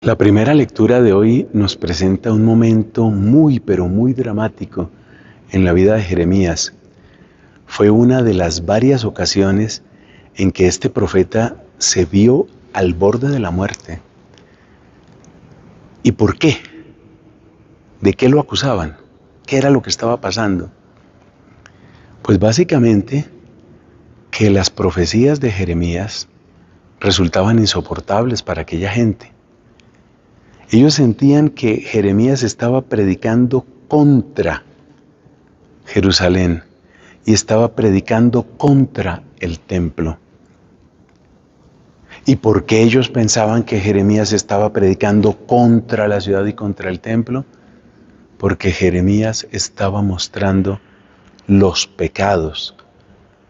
La primera lectura de hoy nos presenta un momento muy, pero muy dramático en la vida de Jeremías. Fue una de las varias ocasiones en que este profeta se vio al borde de la muerte. ¿Y por qué? ¿De qué lo acusaban? ¿Qué era lo que estaba pasando? Pues básicamente que las profecías de Jeremías resultaban insoportables para aquella gente. Ellos sentían que Jeremías estaba predicando contra Jerusalén y estaba predicando contra el templo. ¿Y por qué ellos pensaban que Jeremías estaba predicando contra la ciudad y contra el templo? Porque Jeremías estaba mostrando los pecados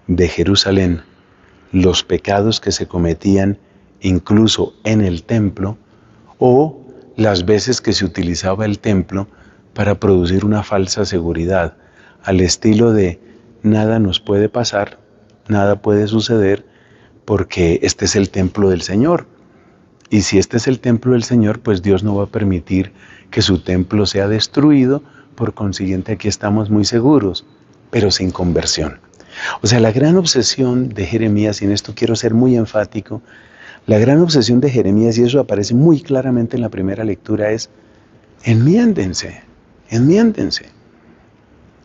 de Jerusalén, los pecados que se cometían incluso en el templo o las veces que se utilizaba el templo para producir una falsa seguridad, al estilo de nada nos puede pasar, nada puede suceder, porque este es el templo del Señor. Y si este es el templo del Señor, pues Dios no va a permitir que su templo sea destruido, por consiguiente aquí estamos muy seguros, pero sin conversión. O sea, la gran obsesión de Jeremías, y en esto quiero ser muy enfático, la gran obsesión de Jeremías, y eso aparece muy claramente en la primera lectura, es enmiéndense,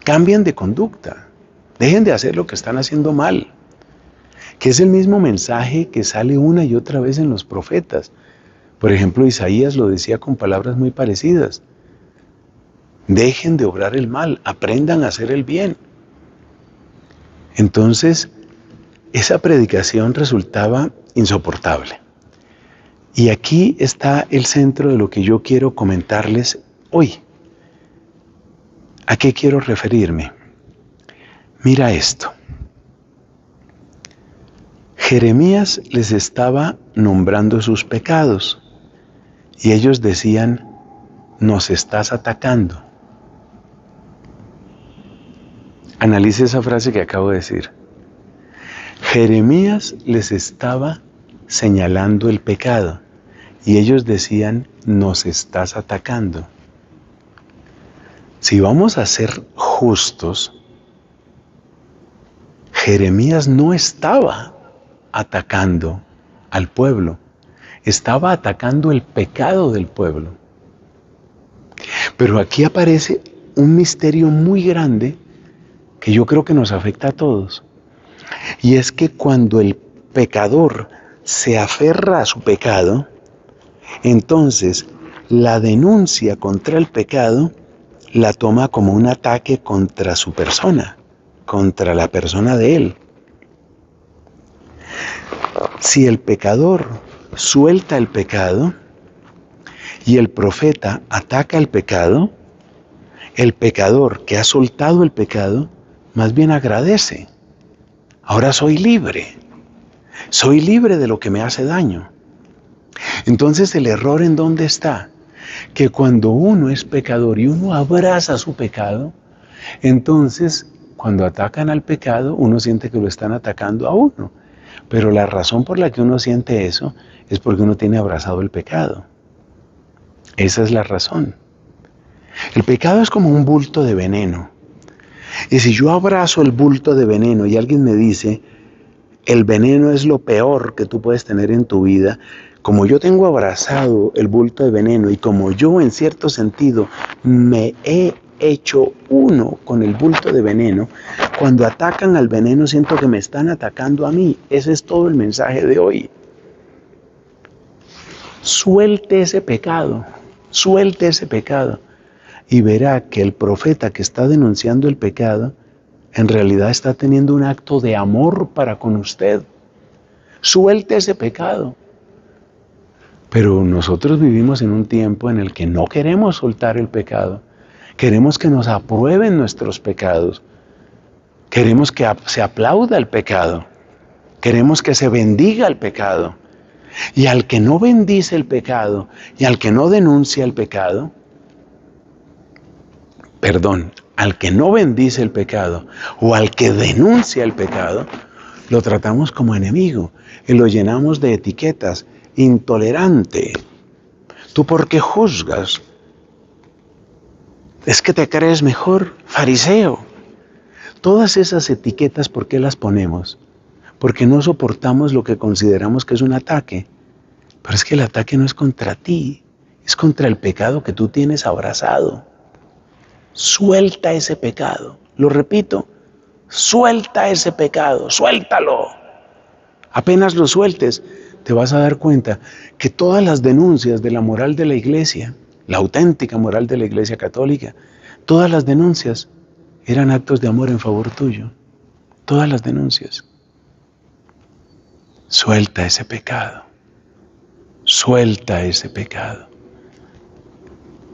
cambien de conducta, dejen de hacer lo que están haciendo mal, que es el mismo mensaje que sale una y otra vez en los profetas. Por ejemplo, Isaías lo decía con palabras muy parecidas. Dejen de obrar el mal, aprendan a hacer el bien. Entonces, esa predicación resultaba insoportable. Y aquí está el centro de lo que yo quiero comentarles hoy. ¿A qué quiero referirme? Mira esto. Jeremías les estaba nombrando sus pecados y ellos decían, nos estás atacando. Analice esa frase que acabo de decir. Jeremías les estaba señalando el pecado y ellos decían, nos estás atacando. Si vamos a ser justos, Jeremías no estaba atacando al pueblo, estaba atacando el pecado del pueblo. Pero aquí aparece un misterio muy grande que yo creo que nos afecta a todos. Y es que cuando el pecador se aferra a su pecado, entonces la denuncia contra el pecado la toma como un ataque contra su persona, contra la persona de él. Si el pecador suelta el pecado y el profeta ataca el pecador que ha soltado el pecado, más bien agradece. Ahora soy libre de lo que me hace daño. Entonces el error ¿en dónde está? Que cuando uno es pecador y uno abraza su pecado, entonces cuando atacan al pecado, uno siente que lo están atacando a uno. Pero la razón por la que uno siente eso es porque uno tiene abrazado el pecado. Esa es la razón. El pecado es como un bulto de veneno. Y si yo abrazo el bulto de veneno y alguien me dice, el veneno es lo peor que tú puedes tener en tu vida, como yo tengo abrazado el bulto de veneno y como yo en cierto sentido me he hecho uno con el bulto de veneno, cuando atacan al veneno siento que me están atacando a mí. Ese es todo el mensaje de hoy. Suelte ese pecado y verá que el profeta que está denunciando el pecado en realidad está teniendo un acto de amor para con usted. Suelte ese pecado. Pero nosotros vivimos en un tiempo en el que no queremos soltar el pecado. Queremos que nos aprueben nuestros pecados. Queremos que se aplauda el pecado. Queremos que se bendiga el pecado. Y al que no bendice el pecado y al que no denuncia el pecado, al que no bendice el pecado o al que denuncia el pecado, lo tratamos como enemigo y lo llenamos de etiquetas. Intolerante, ¿Tú por qué juzgas? Es que te crees mejor, fariseo. Todas esas etiquetas, ¿por qué las ponemos? Porque no soportamos lo que consideramos que es un ataque. Pero es que el ataque no es contra ti, es contra el pecado que tú tienes abrazado. Suelta ese pecado. Lo repito, suelta ese pecado, suéltalo. Apenas lo sueltes, te vas a dar cuenta que todas las denuncias de la moral de la iglesia, la auténtica moral de la iglesia católica, todas las denuncias eran actos de amor en favor tuyo. Todas las denuncias. Suelta ese pecado. Suelta ese pecado.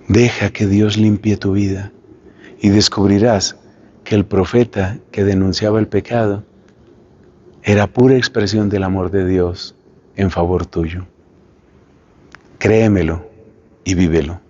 Deja que Dios limpie tu vida y descubrirás que el profeta que denunciaba el pecado era pura expresión del amor de Dios en favor tuyo. Créemelo y vívelo.